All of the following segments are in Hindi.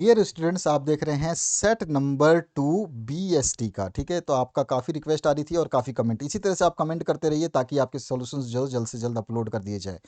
डियर स्टूडेंट्स, आप देख रहे हैं सेट नंबर 2 BST का। ठीक है, तो आपका काफ़ी रिक्वेस्ट आ रही थी और काफ़ी कमेंट, इसी तरह से आप कमेंट करते रहिए ताकि आपके सॉल्यूशंस जो जल्द से जल्द अपलोड कर दिए जाए।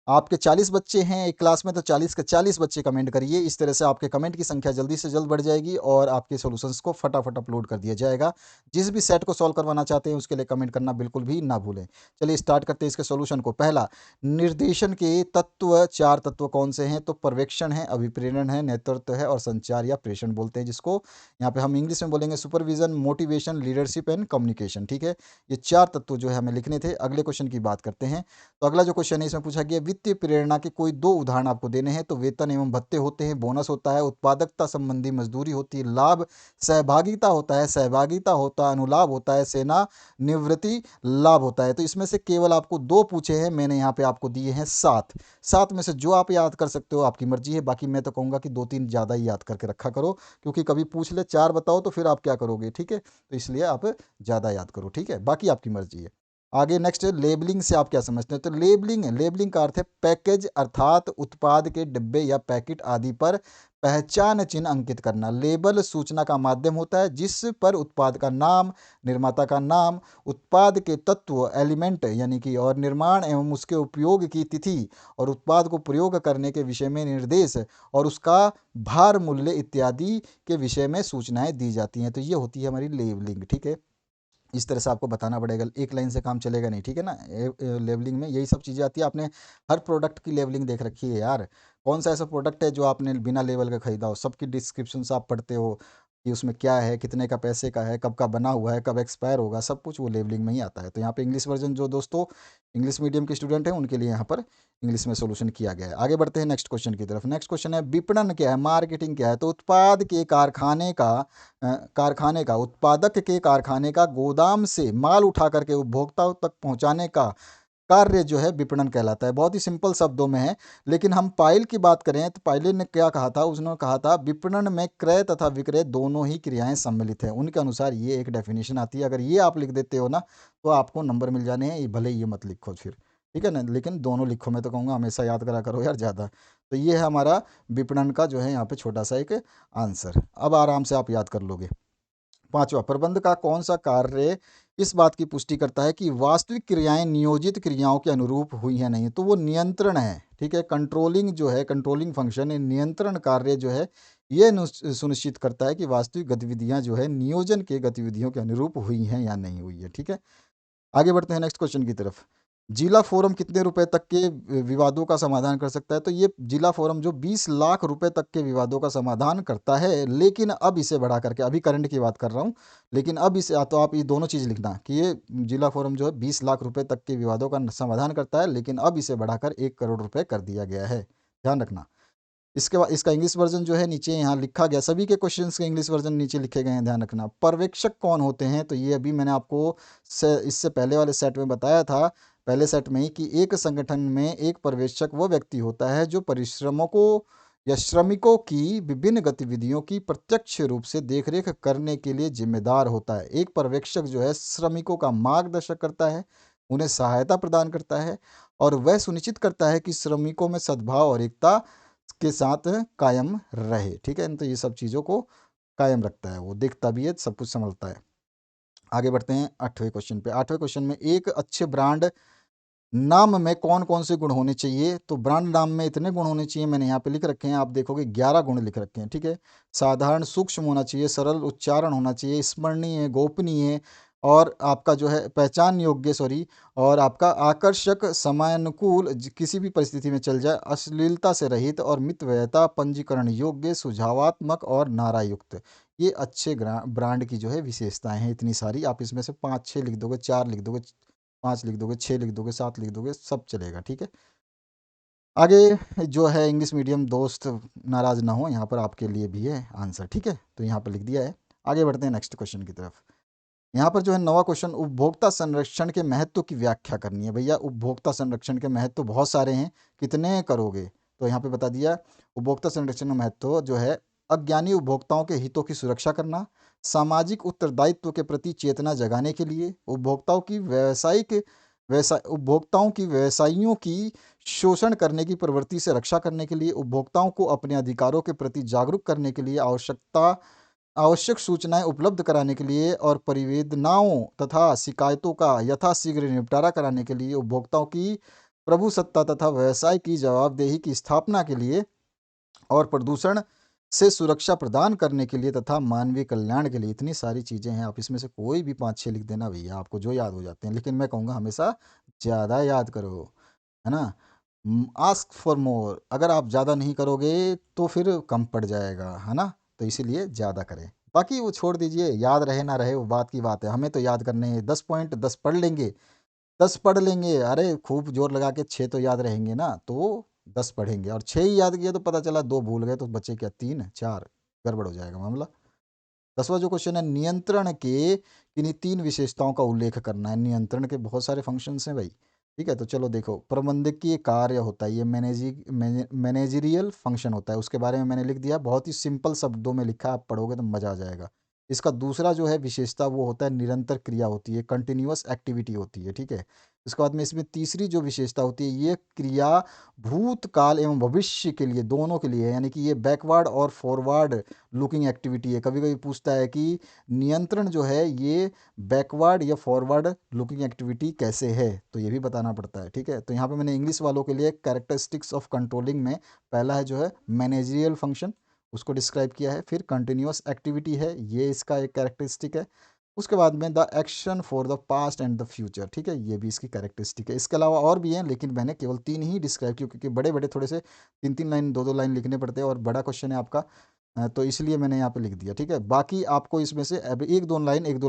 आपके 40 बच्चे हैं एक क्लास में, तो 40 के 40 बच्चे कमेंट करिए। इस तरह से आपके कमेंट की संख्या जल्दी से जल्द बढ़ जाएगी और आपके सॉल्यूशंस को फटाफट अपलोड कर दिया जाएगा। जिस भी सेट को सॉल्व करवाना चाहते हैं उसके लिए कमेंट करना बिल्कुल भी ना भूलें। चलिए स्टार्ट करते हैं इसके सॉल्यूशन को। पहला, निर्देशन के तत्व, 4 तत्व कौन से हैं? तो पर्यवेक्षण है, अभिप्रेरण है, नेतृत्व है और संचार या प्रेषण बोलते हैं, जिसको यहाँ पे हम इंग्लिश में बोलेंगे supervision, motivation, leadership and communication. ठीक है, ये 4 तत्व जो है हमें लिखने थे। अगले क्वेश्चन की बात करते हैं। तो अगला जो क्वेश्चन है इसमें पूछा गया वित्तीय प्रेरणा के कोई 2 उदाहरण आपको देने हैं। तो वेतन एवं भत्ते होते हैं, बोनस होता है, उत्पादकता संबंधी मजदूरी होती है, लाभ सहभागिता होता है, सहभागिता होता है, अनुलाभ होता है, सेना निवृत्ति लाभ होता है। तो इसमें से केवल आपको 2 पूछे हैं, मैंने यहाँ पे आपको दिए हैं 7। 7 में से जो आप याद कर सकते हो आपकी मर्जी है, बाकी मैं तो कहूँगा कि 2-3 ज़्यादा ही याद करके रखा करो, क्योंकि कभी पूछ ले 4 बताओ तो फिर आप क्या करोगे? ठीक है, तो इसलिए आप ज़्यादा याद करो। ठीक है, बाकी आपकी मर्जी है। आगे नेक्स्ट है लेबलिंग से आप क्या समझते हैं? तो लेबलिंग का अर्थ है पैकेज, अर्थात उत्पाद के डिब्बे या पैकेट आदि पर पहचान चिन्ह अंकित करना। लेबल सूचना का माध्यम होता है जिस पर उत्पाद का नाम, निर्माता का नाम, उत्पाद के तत्व एलिमेंट यानी कि और निर्माण एवं उसके उपयोग की तिथि और उत्पाद को प्रयोग करने के विषय में निर्देश और उसका भार मूल्य इत्यादि के विषय में सूचनाएं दी जाती हैं। तो ये होती है हमारी लेबलिंग। ठीक है, इस तरह से आपको बताना पड़ेगा, एक लाइन से काम चलेगा नहीं। ठीक है ना, लेबलिंग में यही सब चीज़ें आती है। आपने हर प्रोडक्ट की लेबलिंग देख रखी है यार। कौन सा ऐसा प्रोडक्ट है जो आपने बिना लेबल का खरीदा हो? सबकी डिस्क्रिप्शन आप पढ़ते हो कि उसमें क्या है, कितने का पैसे का है, कब का बना हुआ है, कब एक्सपायर होगा, सब कुछ वो लेबलिंग में ही आता है। तो यहाँ पे इंग्लिश वर्जन जो दोस्तों इंग्लिश मीडियम के स्टूडेंट हैं उनके लिए यहाँ पर इंग्लिश में सोल्यूशन किया गया है। आगे बढ़ते हैं नेक्स्ट क्वेश्चन की तरफ। नेक्स्ट क्वेश्चन है विपणन क्या है, मार्केटिंग क्या है? तो उत्पाद के कारखाने का उत्पादक के कारखाने का गोदाम से माल उठा करके उपभोक्ताओं तक पहुंचाने का कार्य जो है विपणन कहलाता है। बहुत ही सिंपल शब्दों में है। लेकिन हम पायल की बात करें तो पायल ने क्या कहा था? उसने कहा था विपणन में क्रय तथा विक्रय दोनों ही क्रियाएं सम्मिलित हैं। उनके अनुसार ये एक डेफिनेशन आती है। अगर ये आप लिख देते हो ना तो आपको नंबर मिल जाने हैं, भले ही ये मत लिखो फिर। ठीक है ना, लेकिन दोनों लिखो, मैं तो कहूँगा हमेशा याद करा करो यार ज़्यादा। तो ये है हमारा विपणन का जो है यहाँ पे छोटा सा एक आंसर। अब आराम से आप याद कर लोगे। पांचवा, प्रबंध का कौन सा कार्य इस बात की पुष्टि करता है कि वास्तविक क्रियाएं नियोजित क्रियाओं के अनुरूप हुई हैं नहीं? तो वो नियंत्रण है। ठीक है, कंट्रोलिंग जो है, कंट्रोलिंग फंक्शन है, नियंत्रण कार्य जो है ये सुनिश्चित करता है कि वास्तविक गतिविधियां जो है नियोजन के गतिविधियों के अनुरूप हुई हैं या नहीं हुई है। ठीक है, आगे बढ़ते हैं नेक्स्ट क्वेश्चन की तरफ। जिला फोरम कितने रुपए तक के विवादों का समाधान कर सकता है? तो ये जिला फोरम जो 20 लाख रुपए तक के विवादों का समाधान करता है, लेकिन अब इसे बढ़ा करके, अभी करंट की बात कर रहा हूँ, लेकिन अब इसे तो आप ये दोनों चीज़ लिखना कि ये जिला फोरम जो है 20 लाख रुपए तक के विवादों का समाधान करता है, लेकिन अब इसे बढ़ाकर 1 करोड़ रुपए कर दिया गया है। ध्यान रखना। इसके बाद इसका इंग्लिश वर्जन जो है नीचे यहाँ लिखा गया, सभी के क्वेश्चंस के इंग्लिश वर्जन नीचे लिखे गए हैं, ध्यान रखना। पर्यवेक्षक कौन होते हैं? तो ये अभी मैंने आपको इससे पहले वाले सेट में बताया था, पहले सेट में ही, कि एक संगठन में एक पर्यवेक्षक वो व्यक्ति होता है जो परिश्रमों को या श्रमिकों की विभिन्न गतिविधियों की प्रत्यक्ष रूप से देखरेख करने के लिए जिम्मेदार होता है। एक पर्यवेक्षक जो है श्रमिकों का मार्गदर्शन करता है, उन्हें सहायता प्रदान करता है और वह सुनिश्चित करता है कि श्रमिकों में सद्भाव और एकता के साथ कायम रहे। ठीक है, तो ये सब चीज़ों को कायम रखता है, वो देखता भी है, सब कुछ संभलता है। आगे बढ़ते हैं 8वें क्वेश्चन पे। 8वें क्वेश्चन में एक अच्छे ब्रांड नाम में कौन कौन से गुण होने चाहिए? तो ब्रांड नाम में इतने गुण होने चाहिए, मैंने यहाँ पे लिख रखे हैं, आप देखोगे 11 गुण लिख रखे हैं। ठीक है, साधारण सूक्ष्म होना चाहिए, सरल उच्चारण होना चाहिए, स्मरणीय, गोपनीय और आपका जो है पहचान योग्य, सॉरी, और आपका आकर्षक, समयानुकूल, किसी भी परिस्थिति में चल जाए, अश्लीलता से रहित और मितव्ययता, पंजीकरण योग्य, सुझावात्मक और नारायुक्त। ये अच्छे ब्रांड की जो है विशेषताएं हैं, इतनी सारी। आप इसमें से 5-6 लिख दोगे, 4 लिख दोगे, 5 लिख दोगे, 6 लिख दोगे, 7 लिख दोगे, सब चलेगा। ठीक है, आगे जो है इंग्लिश मीडियम दोस्त नाराज ना हो, यहाँ पर आपके लिए भी है आंसर। ठीक है, तो यहाँ पर लिख दिया है। आगे बढ़ते हैं नेक्स्ट क्वेश्चन की तरफ। यहाँ पर जो है नवा क्वेश्चन, उपभोक्ता संरक्षण के महत्व की व्याख्या करनी है। भैया उपभोक्ता संरक्षण के महत्व बहुत सारे हैं, कितने करोगे? तो यहाँ पे बता दिया। उपभोक्ता संरक्षण का महत्व जो है अज्ञानी उपभोक्ताओं के हितों की सुरक्षा करना, सामाजिक उत्तरदायित्व के प्रति चेतना जगाने के लिए, उपभोक्ताओं की व्यावसायिक उपभोक्ताओं की व्यवसायियों की शोषण करने की प्रवृत्ति से रक्षा करने के लिए, उपभोक्ताओं को अपने अधिकारों के प्रति जागरूक करने के लिए, आवश्यक सूचनाएं उपलब्ध कराने के लिए और परिवेदनाओं तथा शिकायतों का यथाशीघ्र निपटारा कराने के लिए, उपभोक्ताओं की प्रभुसत्ता तथा व्यवसाय की जवाबदेही की स्थापना के लिए और प्रदूषण से सुरक्षा प्रदान करने के लिए तथा मानवीय कल्याण के लिए। इतनी सारी चीज़ें हैं, आप इसमें से कोई भी 5-6 लिख देना भैया, आपको जो याद हो जाते हैं। लेकिन मैं कहूँगा हमेशा ज़्यादा याद करो, है ना? आस्क फॉर मोर, अगर आप ज़्यादा नहीं करोगे तो फिर कम पड़ जाएगा, है ना? तो इसीलिए ज़्यादा करें। बाकी वो छोड़ दीजिए, याद रहे ना रहे वो बात की बात है, हमें तो याद करने हैं 10 पॉइंट, 10 पढ़ लेंगे, 10 पढ़ लेंगे, अरे खूब जोर लगा के 6 तो याद रहेंगे ना, तो 10 पढ़ेंगे और 6 ही याद किए तो पता चला 2 भूल गए, तो बचे क्या 3 4, गड़बड़ हो जाएगा मामला। 10वां जो क्वेश्चन है, नियंत्रण के किन्हीं 3 विशेषताओं का उल्लेख करना है। नियंत्रण के बहुत सारे फंक्शंस हैं भाई, ठीक है? तो चलो देखो, प्रबंधकीय कार्य होता है, ये मैनेजरियल फंक्शन होता है, उसके बारे में मैंने लिख दिया, बहुत ही सिंपल शब्दों में लिखा, आप पढ़ोगे तो मज़ा आ जाएगा। इसका दूसरा जो है विशेषता वो होता है निरंतर क्रिया होती है, कंटिन्यूअस एक्टिविटी होती है, ठीक है? उसके बाद में इसमें तीसरी जो विशेषता होती है, ये क्रिया भूतकाल एवं भविष्य के लिए, दोनों के लिए है, यानी कि ये बैकवर्ड और फॉरवर्ड लुकिंग एक्टिविटी है। कभी कभी पूछता है कि नियंत्रण जो है ये बैकवर्ड या फॉरवर्ड लुकिंग एक्टिविटी कैसे है, तो ये भी बताना पड़ता है, ठीक है? तो यहाँ पे मैंने इंग्लिश वालों के लिए कैरेक्टरिस्टिक्स ऑफ कंट्रोलिंग में पहला है जो है मैनेजरियल फंक्शन, उसको डिस्क्राइब किया है। फिर कंटिन्यूअस एक्टिविटी है, ये इसका एक कैरेक्टरिस्टिक है। उसके बाद में the action for the past and the future, ठीक है, ये भी इसकी कैरेक्टरिस्टिक है। इसके अलावा और भी हैं, लेकिन मैंने केवल 3 ही डिस्क्राइब किया, क्योंकि बड़े बड़े थोड़े से 3-3 लाइन 2-2 लाइन लिखने पड़ते हैं और बड़ा क्वेश्चन है आपका, तो इसलिए मैंने यहाँ पे लिख दिया, ठीक है? बाकी आपको इसमें से अब 1-2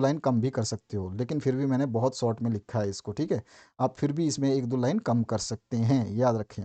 लाइन कम भी कर सकते हो, लेकिन फिर भी मैंने बहुत शॉर्ट में लिखा है इसको, ठीक है? आप फिर भी इसमें 1-2 लाइन कम कर सकते हैं, याद रखें।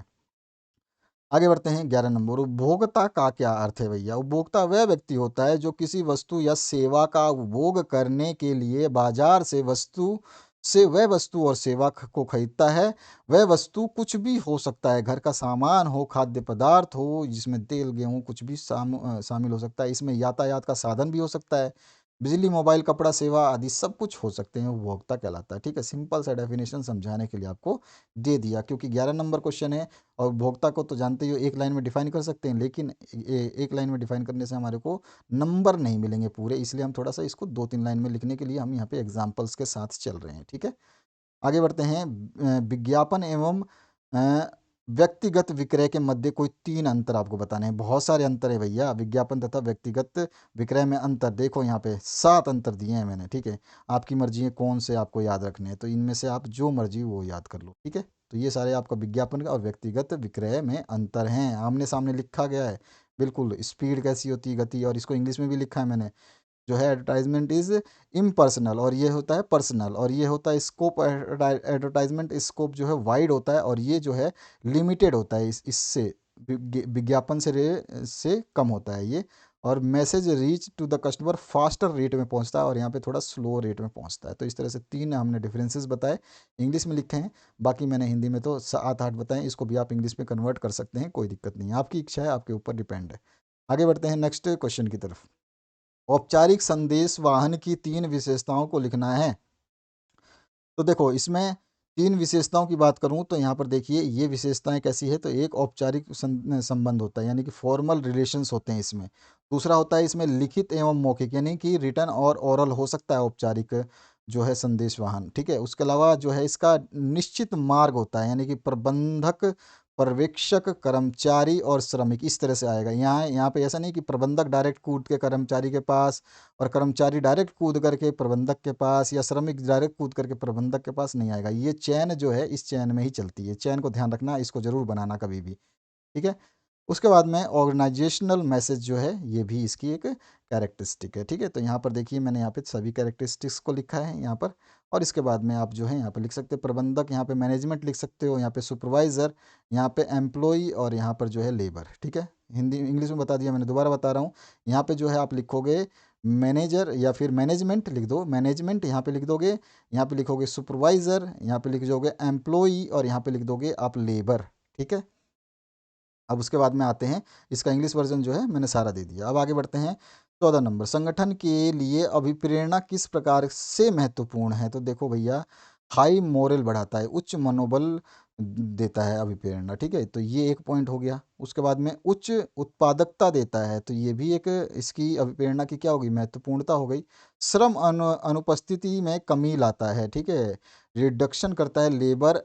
आगे बढ़ते हैं 11 नंबर, उपभोक्ता का क्या अर्थ है भैया? उपभोक्ता वह व्यक्ति होता है जो किसी वस्तु या सेवा का उपभोग करने के लिए बाजार से वह वस्तु और सेवा को खरीदता है। वह वस्तु कुछ भी हो सकता है, घर का सामान हो, खाद्य पदार्थ हो, जिसमें तेल गेहूँ कुछ भी शामिल हो सकता है। इसमें यातायात का साधन भी हो सकता है, बिजली, मोबाइल, कपड़ा, सेवा आदि सब कुछ हो सकते हैं, उपभोक्ता कहलाता है, ठीक है? सिंपल सा डेफिनेशन समझाने के लिए आपको दे दिया, क्योंकि 11 नंबर क्वेश्चन है और उपभोक्ता को तो जानते ही हो, एक लाइन में डिफाइन कर सकते हैं, लेकिन एक लाइन में डिफाइन करने से हमारे को नंबर नहीं मिलेंगे पूरे, इसलिए हम थोड़ा सा इसको 2-3 लाइन में लिखने के लिए हम यहाँ पे एग्जाम्पल्स के साथ चल रहे हैं, ठीक है? आगे बढ़ते हैं, विज्ञापन एवं अ, व्यक्तिगत विक्रय के मध्य कोई 3 अंतर आपको बताने हैं। बहुत सारे अंतर है भैया, विज्ञापन तथा व्यक्तिगत विक्रय में अंतर देखो, यहाँ पे 7 अंतर दिए हैं मैंने, ठीक है? आपकी मर्जी है कौन से आपको याद रखने हैं, तो इनमें से आप जो मर्जी वो याद कर लो, ठीक है? तो ये सारे आपका विज्ञापन और व्यक्तिगत विक्रय में अंतर हैं, आमने सामने लिखा गया है बिल्कुल। स्पीड कैसी होती है, गति, और इसको इंग्लिश में भी लिखा है मैंने, जो है एडवर्टाइजमेंट इज इम्पर्सनल और ये होता है पर्सनल, और ये होता है स्कोप, एडवर्टाइजमेंट स्कोप जो है वाइड होता है और ये जो है लिमिटेड होता है, इससे विज्ञापन से कम होता है ये। और message reach to the customer faster rate में पहुंचता है और यहाँ पे थोड़ा स्लो रेट में पहुंचता है। तो इस तरह से 3 हमने डिफरेंसेस बताए, इंग्लिश में लिखे हैं, बाकी मैंने हिंदी में तो 7-8 बताए, इसको भी आप इंग्लिश में कन्वर्ट कर सकते हैं, कोई दिक्कत नहीं है, आपकी इच्छा है, आपके ऊपर डिपेंड है। आगे बढ़ते हैं नेक्स्ट क्वेश्चन की तरफ। औपचारिक संदेश वाहन की 3 विशेषताओं को लिखना है। तो देखो, इसमें 3 विशेषताओं की बात करूं तो यहाँ पर देखिए ये विशेषताएं कैसी है, तो एक औपचारिक संबंध होता है, यानी कि फॉर्मल रिलेशंस होते हैं इसमें। दूसरा होता है इसमें लिखित एवं मौखिक, यानी कि रिटर्न और ओरल हो सकता है औपचारिक जो है संदेश वाहन, ठीक है? उसके अलावा जो है इसका निश्चित मार्ग होता है, यानी कि प्रबंधक, पर्यवेक्षक, कर्मचारी और श्रमिक, इस तरह से आएगा। यहाँ पे ऐसा नहीं कि प्रबंधक डायरेक्ट कूद के कर्मचारी के पास और कर्मचारी डायरेक्ट कूद करके प्रबंधक के पास, या श्रमिक डायरेक्ट कूद करके प्रबंधक के पास नहीं आएगा। ये चैन जो है इस चैन में ही चलती है, चैन को ध्यान रखना, इसको जरूर बनाना कभी भी, ठीक है? उसके बाद में ऑर्गेनाइजेशनल मैसेज जो है ये भी इसकी एक कैरेक्टरिस्टिक है, ठीक है? तो यहाँ पर देखिए मैंने यहाँ पे सभी कैरेक्टरिस्टिक्स को लिखा है यहाँ पर, और इसके बाद में आप जो है यहाँ पे लिख सकते हैं प्रबंधक, यहाँ पे मैनेजमेंट लिख सकते हो, यहाँ पे सुपरवाइजर, यहाँ पे एम्प्लॉई, और यहाँ पर जो है लेबर, ठीक है? हिंदी इंग्लिश में बता दिया मैंने, दोबारा बता रहा हूँ। यहाँ पे जो है आप लिखोगे मैनेजर या फिर मैनेजमेंट लिख दो, मैनेजमेंट यहाँ पे लिख दोगे, यहाँ पे लिखोगे सुपरवाइजर, यहाँ पे लिख दोगे एम्प्लॉई, और यहाँ पे लिख दोगे आप लेबर, ठीक है? अब उसके बाद में आते हैं, इसका इंग्लिश वर्जन जो है मैंने सारा दे दिया। अब आगे बढ़ते हैं 14 नंबर, संगठन के लिए अभिप्रेरणा किस प्रकार से महत्वपूर्ण है? तो देखो भैया, हाई मोरल बढ़ाता है, उच्च मनोबल देता है अभिप्रेरणा, ठीक है। तो ये एक पॉइंट हो गया। उसके बाद में उच्च उत्पादकता देता है, तो ये भी एक इसकी अभिप्रेरणा की क्या होगी, महत्वपूर्णता हो गई। श्रम अनुपस्थिति में कमी लाता है, ठीक है। रिडक्शन करता है लेबर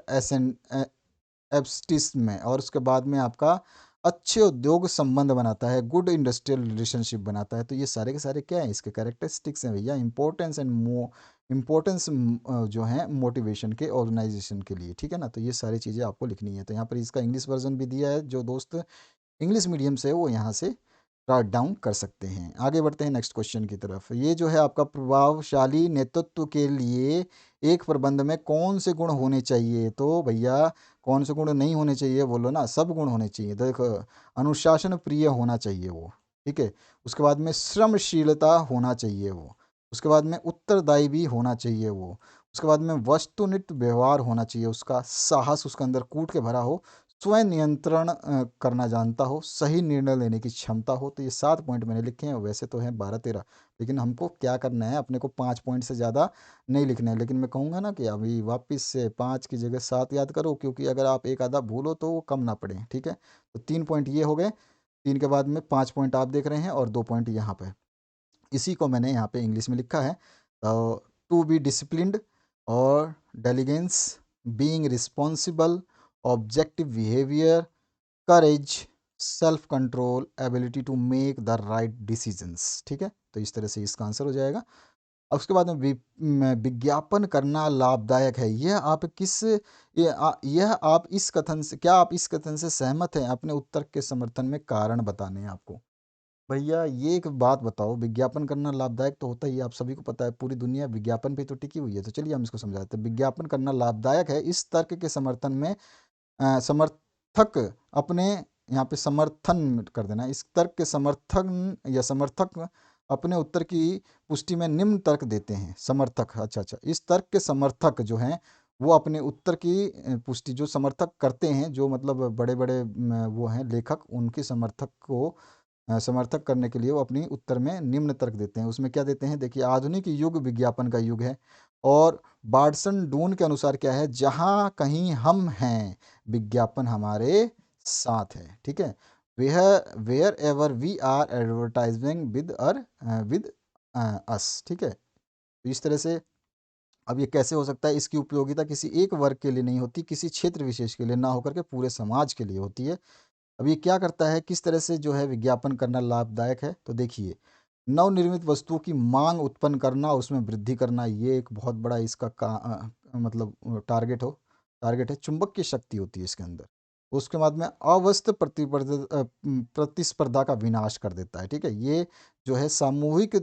एब्स्टिस में। और उसके बाद में आपका अच्छे उद्योग संबंध बनाता है, गुड इंडस्ट्रियल रिलेशनशिप बनाता है। तो ये सारे के सारे क्या है, इसके कैरेक्टरिस्टिक्स हैं भैया। इंपॉर्टेंस एंड इम्पोर्टेंस जो है मोटिवेशन के ऑर्गेनाइजेशन के लिए, ठीक है ना। तो ये सारी चीज़ें आपको लिखनी है। तो यहाँ पर इसका इंग्लिश वर्जन भी दिया है, जो दोस्त इंग्लिश मीडियम से है वो यहाँ से राइट डाउन कर सकते हैं। आगे बढ़ते हैं नेक्स्ट क्वेश्चन की तरफ। ये जो है आपका प्रभावशाली नेतृत्व के लिए एक प्रबंध में कौन से गुण होने चाहिए, तो भैया कौन से गुण नहीं होने चाहिए बोलो ना, सब गुण होने चाहिए। देखो, अनुशासन प्रिय होना चाहिए वो, ठीक है। उसके बाद में श्रमशीलता होना चाहिए वो। उसके बाद में उत्तरदायी भी होना चाहिए वो। उसके बाद में वस्तुनिष्ठ व्यवहार होना चाहिए उसका, साहस उसके अंदर कूट के भरा हो, स्वयं नियंत्रण करना जानता हो, सही निर्णय लेने की क्षमता हो। तो ये 7 पॉइंट मैंने लिखे हैं, वैसे तो हैं 12-13, लेकिन हमको क्या करना है, अपने को 5 पॉइंट से ज़्यादा नहीं लिखना है। लेकिन मैं कहूँगा ना कि अभी वापस से 5 की जगह 7 याद करो, क्योंकि अगर आप एक आधा भूलो तो वो कम ना पड़े, ठीक है। तो 3 पॉइंट ये हो गए, 3 के बाद में 5 पॉइंट आप देख रहे हैं और 2 पॉइंट यहाँ पे। इसी को मैंने यहाँ पे इंग्लिश में लिखा है, टू बी डिसिप्लिन्ड और diligence, being responsible, objective behaviour, courage, self control, ability to make the right decisions, ठीक है। तो इस तरह से इसका आंसर हो जाएगा। अब उसके बाद में विज्ञापन करना लाभदायक है, यह आप किस यह आप इस कथन से, क्या आप इस कथन से सहमत हैं? अपने उत्तर के समर्थन में कारण बताने हैं आपको। भैया ये एक बात बताओ, विज्ञापन करना लाभदायक तो होता ही है, आप सभी को पता है, पूरी दुनिया विज्ञापन पे तो टिकी हुई है। तो चलिए हम इसको समझाते हैं। विज्ञापन करना लाभदायक है इस तर्क के समर्थन में, समर्थक अपने, यहाँ पे समर्थन कर देना, इस तर्क के समर्थन या समर्थक अपने उत्तर की पुष्टि में निम्न तर्क देते हैं। समर्थक, अच्छा अच्छा, इस तर्क के समर्थक जो हैं वो अपने उत्तर की पुष्टि, जो समर्थक करते हैं, जो मतलब बड़े बड़े वो हैं लेखक, उनके समर्थक को समर्थक करने के लिए वो अपनी उत्तर में निम्न तर्क देते हैं। उसमें क्या देते हैं, देखिए, आधुनिक युग विज्ञापन का युग है, और बार्डसन डून के अनुसार क्या है, जहाँ कहीं हम हैं विज्ञापन हमारे साथ है, ठीक है। Wherever we are advertising with us, ठीक है। तो इस तरह से अब ये कैसे हो सकता है, इसकी उपयोगिता किसी एक वर्ग के लिए नहीं होती, किसी क्षेत्र विशेष के लिए ना होकर के पूरे समाज के लिए होती है। अब ये क्या करता है, किस तरह से जो है विज्ञापन करना लाभदायक है, तो देखिए, नवनिर्मित वस्तुओं की मांग उत्पन्न करना, उसमें वृद्धि करना, ये एक बहुत बड़ा इसका मतलब टारगेट है। चुंबक की शक्ति होती है इसके अंदर। उसके बाद में अवस्थ प्रतिस्पर्धा का विनाश कर देता है, ठीक है। ये जो है सामूहिक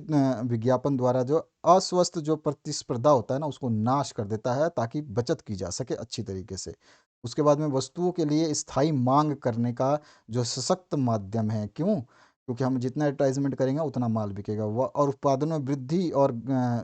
विज्ञापन द्वारा जो अस्वस्थ जो प्रतिस्पर्धा होता है ना, उसको नाश कर देता है, ताकि बचत की जा सके अच्छी तरीके से। उसके बाद में वस्तुओं के लिए स्थायी मांग करने का जो सशक्त माध्यम है, क्यों, क्योंकि हम जितना एडवर्टाइजमेंट करेंगे उतना माल बिकेगा। वह और उत्पादन में वृद्धि, और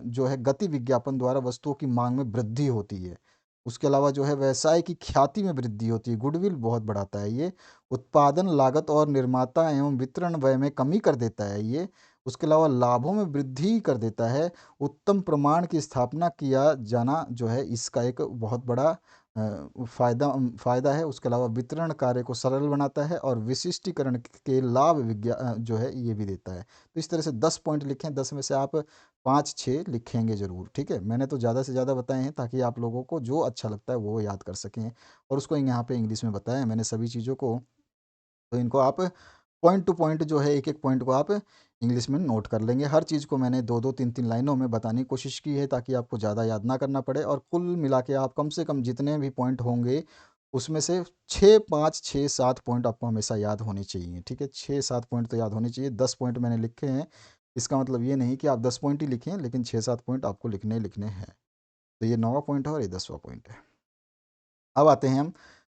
जो है गति विज्ञापन द्वारा वस्तुओं की मांग में वृद्धि होती है। उसके अलावा जो है व्यवसाय की ख्याति में वृद्धि होती है, गुडविल बहुत बढ़ाता है ये। उत्पादन लागत और निर्माता एवं वितरण व्यय में कमी कर देता है ये। उसके अलावा लाभों में वृद्धि कर देता है। उत्तम प्रमाण की स्थापना किया जाना जो है इसका एक बहुत बड़ा फ़ायदा है। उसके अलावा वितरण कार्य को सरल बनाता है, और विशिष्टीकरण के लाभ जो है ये भी देता है। तो इस तरह से 10 पॉइंट लिखें, 10 में से आप 5-6 लिखेंगे ज़रूर, ठीक है। मैंने तो ज़्यादा से ज़्यादा बताए हैं ताकि आप लोगों को जो अच्छा लगता है वो याद कर सकें, और उसको यहाँ पे इंग्लिश में बताया है मैंने सभी चीज़ों को। तो इनको आप पॉइंट टू पॉइंट जो है, एक-एक पॉइंट को आप इंग्लिश में नोट कर लेंगे। हर चीज़ को मैंने 2-2 3-3 लाइनों में बताने की कोशिश की है, ताकि आपको ज़्यादा याद ना करना पड़े, और कुल मिला के आप कम से कम जितने भी पॉइंट होंगे उसमें से 6-5 6-7 पॉइंट आपको हमेशा याद होने चाहिए, ठीक है। 6-7 पॉइंट तो याद होने चाहिए। 10 पॉइंट मैंने लिखे हैं, इसका मतलब ये नहीं कि आप 10 पॉइंट ही लिखें, लेकिन 6-7 पॉइंट आपको लिखने ही लिखने हैं। तो ये 9वाँ पॉइंट है और ये 10वाँ पॉइंट है। अब आते हैं हम,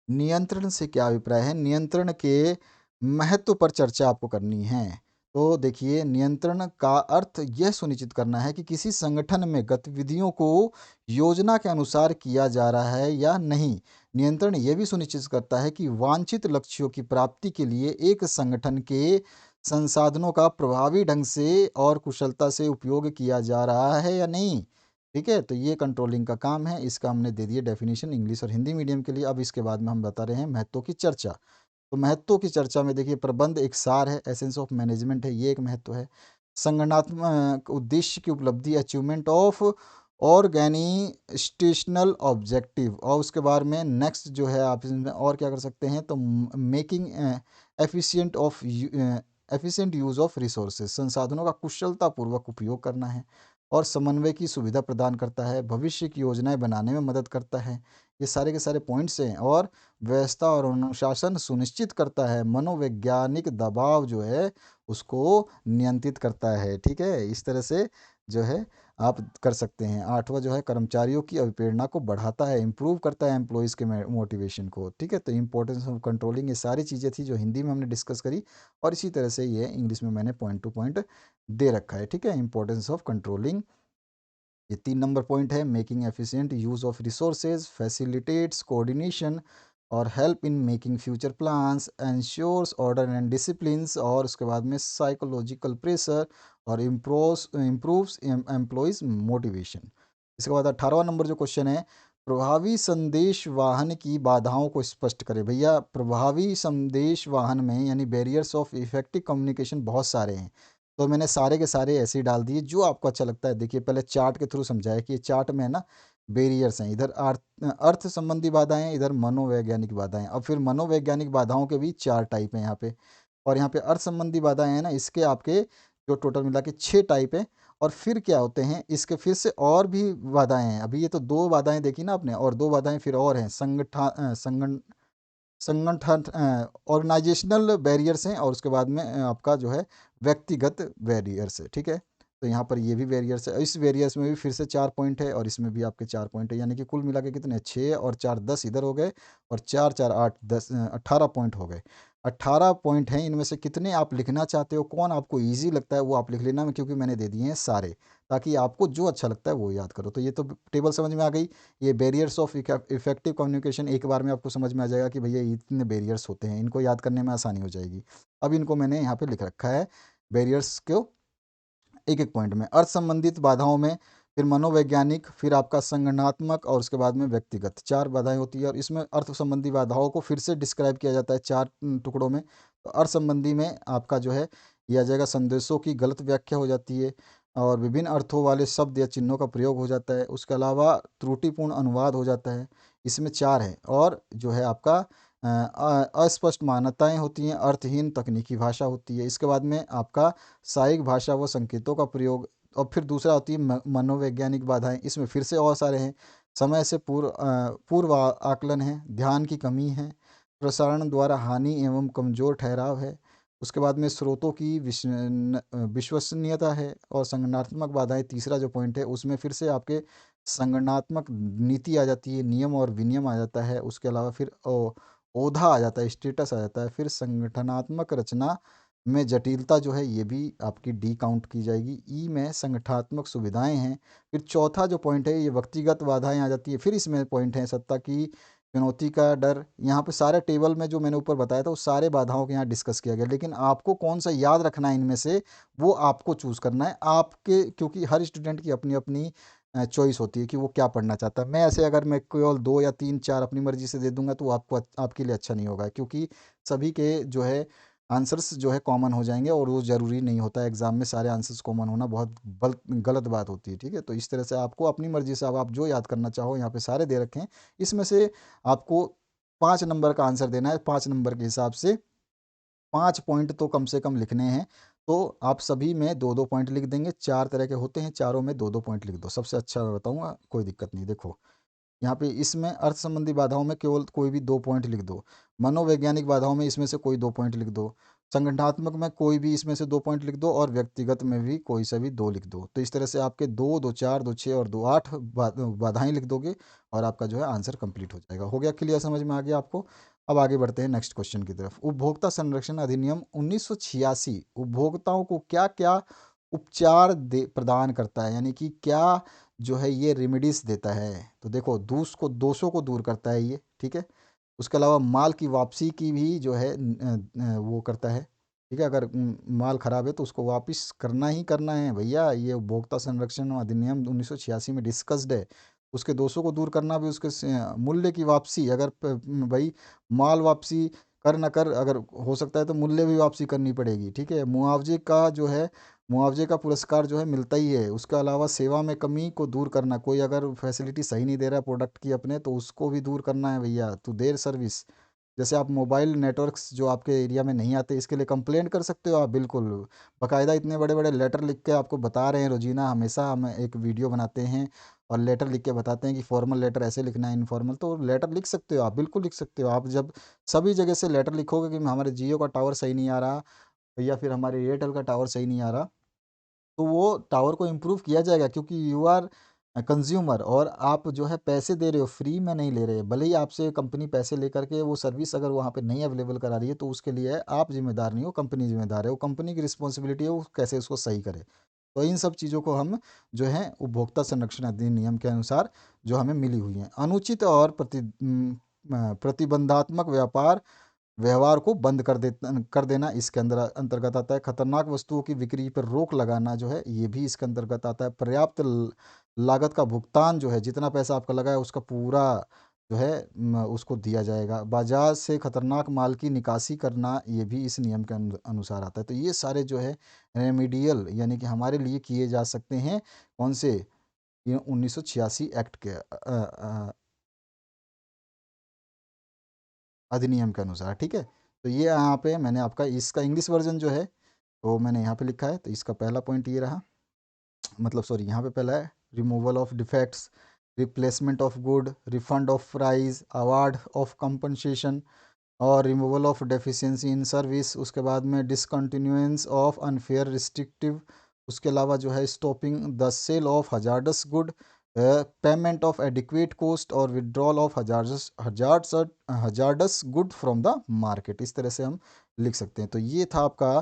नियंत्रण से क्या अभिप्राय है, नियंत्रण के महत्व पर चर्चा आपको करनी है। तो देखिए, नियंत्रण का अर्थ यह सुनिश्चित करना है कि किसी संगठन में गतिविधियों को योजना के अनुसार किया जा रहा है या नहीं। नियंत्रण यह भी सुनिश्चित करता है कि वांछित लक्ष्यों की प्राप्ति के लिए एक संगठन के संसाधनों का प्रभावी ढंग से और कुशलता से उपयोग किया जा रहा है या नहीं। ठीक है, तो ये कंट्रोलिंग का काम है। इसका हमने दे दिया डेफिनेशन इंग्लिश और हिंदी मीडियम के लिए। अब इसके बाद में हम बता रहे हैं महत्वों की चर्चा। तो महत्वों की चर्चा में देखिए, प्रबंध एक सार है, एसेंस ऑफ मैनेजमेंट है, ये एक महत्व है। संगठनात्मक उद्देश्य की उपलब्धि, अचीवमेंट ऑफ ऑर्गेनाइजेशनल ऑब्जेक्टिव। और उसके बाद में नेक्स्ट जो है आप इसमें और क्या कर सकते हैं, तो making efficient of efficient use of resources, संसाधनों का कुशलतापूर्वक उपयोग करना है। और समन्वय की सुविधा प्रदान करता है, भविष्य की योजनाएं बनाने में मदद करता है। ये सारे के सारे पॉइंट्स हैं। और व्यवस्था और अनुशासन सुनिश्चित करता है, मनोवैज्ञानिक दबाव जो है उसको नियंत्रित करता है। ठीक है, इस तरह से जो है आप कर सकते हैं। आठवां जो है कर्मचारियों की अभिप्रेरणा को बढ़ाता है, इंप्रूव करता है एम्प्लॉयज़ के मोटिवेशन को। ठीक है, तो इंपॉर्टेंस ऑफ कंट्रोलिंग, ये सारी चीज़ें थी जो हिंदी में हमने डिस्कस करी, और इसी तरह से ये इंग्लिश में मैंने पॉइंट टू पॉइंट दे रखा है। ठीक है, इंपॉर्टेंस ऑफ कंट्रोलिंग, ये 3 नंबर पॉइंट है। Making efficient use of resources, facilitates coordination और help in making future plans, ensures order and disciplines. और उसके बाद में साइकोलॉजिकल प्रेशर और इम्प्रूव्स एम्प्लॉयज़ मोटिवेशन। इसके बाद 18वां नंबर जो क्वेश्चन है, प्रभावी संदेश वाहन की बाधाओं को स्पष्ट करें। भैया, प्रभावी संदेश वाहन में यानी बैरियर्स ऑफ इफेक्टिव कम्युनिकेशन बहुत सारे हैं। तो मैंने सारे के सारे ऐसे ही डाल दिए जो आपको अच्छा लगता है। देखिए, पहले चार्ट के थ्रू समझाया कि ये चार्ट में ना बैरियर्स हैं, इधर अर्थ संबंधी बाधाएं हैं, इधर मनोवैज्ञानिक बाधाएं। अब फिर मनोवैज्ञानिक बाधाओं के भी 4 टाइप हैं यहाँ पे। और यहाँ पे अर्थ संबंधी बाधाएं हैं ना, इसके आपके जो टोटल मिला के 6 टाइप हैं। और फिर क्या होते हैं इसके, फिर से और भी बाधाएं हैं। अभी ये तो 2 बाधाएं देखी ना आपने, और 2 बाधाएं फिर और हैं। संगठन ऑर्गेनाइजेशनल बैरियर्स हैं, और उसके बाद में आपका जो है व्यक्तिगत बैरियर्स है। ठीक है, तो यहाँ पर ये भी बैरियर्स है। इस बैरियर्स में भी फिर से 4 पॉइंट है, और इसमें भी आपके 4 पॉइंट है, यानी कि कुल मिला के कितने, 6 और 4 10 इधर हो गए, और 4 4 8 10 18 पॉइंट हो गए। 18 पॉइंट हैं, इनमें से कितने आप लिखना चाहते हो, कौन आपको ईजी लगता है वो आप लिख लेना, क्योंकि मैंने दे दिए हैं सारे, ताकि आपको जो अच्छा लगता है वो याद करो। तो ये तो टेबल समझ में आ गई। ये बैरियर्स ऑफ इफेक्टिव कम्युनिकेशन एक बार में आपको समझ में आ जाएगा कि भैया इतने बैरियर्स होते हैं, इनको याद करने में आसानी हो जाएगी। अब इनको मैंने यहाँ पे लिख रखा है, बैरियर्स को एक एक पॉइंट में। अर्थ संबंधित बाधाओं में फिर मनोवैज्ञानिक, फिर आपका संगठनात्मक, और उसके बाद में व्यक्तिगत, 4 बाधाएं होती है। और इसमें अर्थ संबंधी बाधाओं को फिर से डिस्क्राइब किया जाता है 4 टुकड़ों में। तो अर्थ संबंधी में आपका जो है यह आ जाएगा, संदेशों की गलत व्याख्या हो जाती है, और विभिन्न अर्थों वाले शब्द या चिन्हों का प्रयोग हो जाता है। उसके अलावा त्रुटिपूर्ण अनुवाद हो जाता है। इसमें 4 है। और जो है आपका अस्पष्ट मान्यताएं होती हैं, अर्थहीन तकनीकी भाषा होती है। इसके बाद में आपका सहायक भाषा व संकेतों का प्रयोग। और फिर दूसरा होती है मनोवैज्ञानिक बाधाएं, इसमें फिर से और सारे हैं। समय से पूर्व आकलन है, ध्यान की कमी है, प्रसारण द्वारा हानि एवं कमजोर ठहराव है। उसके बाद में स्रोतों की विश्वसनीयता है। और संगठनात्मक बाधाएं, तीसरा जो पॉइंट है उसमें फिर से आपके संगठनात्मक नीति आ जाती है, नियम और विनियम आ जाता है। उसके अलावा फिर ओधा आ जाता है, स्टेटस आ जाता है। फिर संगठनात्मक रचना में जटिलता जो है ये भी आपकी डी काउंट की जाएगी। ई में संगठनात्मक सुविधाएं हैं। फिर चौथा जो पॉइंट है ये व्यक्तिगत बाधाएं आ जाती है। फिर इसमें पॉइंट है सत्ता की चुनौती का डर। यहाँ पे सारे टेबल में जो मैंने ऊपर बताया था वो सारे बाधाओं के यहाँ डिस्कस किया गया, लेकिन आपको कौन सा याद रखना है इनमें से वो आपको चूज़ करना है आपके, क्योंकि हर स्टूडेंट की अपनी अपनी चॉइस होती है कि वो क्या पढ़ना चाहता है। मैं ऐसे अगर मैं केवल 2 या 3 4 अपनी मर्जी से दे दूंगा तो आपको आपके लिए अच्छा नहीं होगा, क्योंकि सभी के जो है आंसर्स जो है कॉमन हो जाएंगे, और वो ज़रूरी नहीं होता है एग्ज़ाम में सारे आंसर्स कॉमन होना, बहुत गलत बात होती है। ठीक है, तो इस तरह से आपको अपनी मर्जी से अब आप जो याद करना चाहो, यहाँ पे सारे दे रखे हैं। इसमें से आपको 5 नंबर का आंसर देना है। 5 नंबर के हिसाब से 5 पॉइंट तो कम से कम लिखने हैं। तो आप सभी में 2 2 पॉइंट लिख देंगे। 4 तरह के होते हैं, चारों में 2 2 पॉइंट लिख दो, सबसे अच्छा मैं बताऊंगा, कोई दिक्कत नहीं। देखो, यहाँ पे इसमें अर्थ संबंधी बाधाओं में केवल कोई भी 2 पॉइंट लिख दो। मनोवैज्ञानिक बाधाओं में इसमें से कोई 2 पॉइंट लिख दो। संगठनात्मक में कोई भी इसमें से 2 पॉइंट लिख दो, और व्यक्तिगत में भी कोई सा भी 2 लिख दो। तो इस तरह से आपके 2 2 4 2 6 और 2 8 बाधाएं लिख दोगे, और आपका जो है आंसर कंप्लीट हो जाएगा। हो गया क्लियर, समझ में आ गया आपको। अब आगे बढ़ते हैं नेक्स्ट क्वेश्चन की तरफ। उपभोक्ता संरक्षण अधिनियम 1986 उपभोक्ताओं को क्या क्या उपचार दे प्रदान करता है, यानी कि क्या जो है ये रेमेडीज देता है। तो देखो, दोषों को दूर करता है ये। ठीक है, उसके अलावा माल की वापसी की भी जो है वो करता है। ठीक है, अगर माल खराब है तो उसको वापस करना ही करना है भैया। ये उपभोक्ता संरक्षण अधिनियम 1986 में डिस्कस्ड है। उसके दोषों को दूर करना भी, उसके मूल्य की वापसी, अगर भाई माल वापसी कर ना कर, अगर हो सकता है तो मूल्य भी वापसी करनी पड़ेगी। ठीक है, मुआवजे का जो है, मुआवजे का पुरस्कार जो है मिलता ही है। उसके अलावा सेवा में कमी को दूर करना, कोई अगर फैसिलिटी सही नहीं दे रहा है प्रोडक्ट की अपने, तो उसको भी दूर करना है भैया। तो देर सर्विस, जैसे आप मोबाइल नेटवर्क्स जो आपके एरिया में नहीं आते, इसके लिए कंप्लेंट कर सकते हो आप, बिल्कुल बाकायदा इतने बड़े बड़े लेटर लिख के आपको बता रहे हैं रोजीना, हमेशा हम एक वीडियो बनाते हैं और लेटर लिख के बताते हैं कि फॉर्मल लेटर ऐसे लिखना है, इनफॉर्मल, तो लेटर लिख सकते हो आप, बिल्कुल लिख सकते हो आप। जब सभी जगह से लेटर लिखोगे कि हमारे जियो का टावर सही नहीं आ रहा, या फिर हमारे एयरटेल का टावर सही नहीं आ रहा, तो वो टावर को इम्प्रूव किया जाएगा, क्योंकि यू आर कंज्यूमर, और आप जो है पैसे दे रहे हो, फ्री में नहीं ले रहे। भले ही आपसे कंपनी पैसे लेकर के वो सर्विस अगर वहाँ पे नहीं अवेलेबल करा रही है, तो उसके लिए आप जिम्मेदार नहीं हो, कंपनी जिम्मेदार है। वो कंपनी की रिस्पॉन्सिबिलिटी है, वो कैसे उसको सही करे। तो इन सब चीज़ों को हम जो है उपभोक्ता संरक्षण अधिनियम के अनुसार जो हमें मिली हुई हैं। अनुचित और प्रतिबंधात्मक व्यापार व्यवहार को बंद कर देना इसके अंदर अंतर्गत आता है। खतरनाक वस्तुओं की बिक्री पर रोक लगाना जो है, ये भी इसके अंतर्गत आता है। पर्याप्त लागत का भुगतान, जो है जितना पैसा आपका लगा है उसका पूरा जो है उसको दिया जाएगा। बाजार से खतरनाक माल की निकासी करना, ये भी इस नियम के अनुसार आता है। तो ये सारे जो है रेमेडियल, यानी कि हमारे लिए किए जा सकते हैं, कौन से, ये 1986 एक्ट के अधिनियम के अनुसार। ठीक है, तो ये यहाँ पे मैंने आपका इसका इंग्लिश वर्जन जो है वो मैंने यहाँ पे लिखा है। तो इसका पहला पॉइंट ये रहा, मतलब सॉरी, यहाँ पे पहला है removal of defects, replacement of good, refund of price, award of compensation, और removal of deficiency in service. उसके बाद में डिसकंटिन्यूएंस ऑफ अनफेयर रिस्ट्रिक्टिव, उसके अलावा जो है stopping the sale of hazardous good, payment of adequate cost, और withdrawal of hazardous good from the market. इस तरह से हम लिख सकते हैं। तो ये था आपका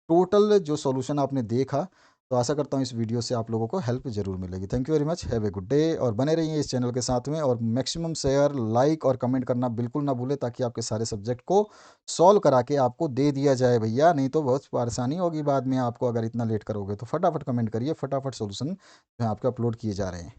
टोटल जो सॉल्यूशन आपने देखा। तो आशा करता हूँ इस वीडियो से आप लोगों को हेल्प जरूर मिलेगी। Thank you very much, have a good day, और बने रहिए इस चैनल के साथ में, और मैक्सिमम शेयर, लाइक और कमेंट करना बिल्कुल ना भूलें, ताकि आपके सारे सब्जेक्ट को सॉल्व करा के आपको दे दिया जाए भैया। नहीं तो बहुत परेशानी होगी बाद में आपको, अगर इतना लेट करोगे। तो फटाफट कमेंट करिए, फटाफट सोल्यूशन जो है आपके अपलोड किए जा रहे हैं।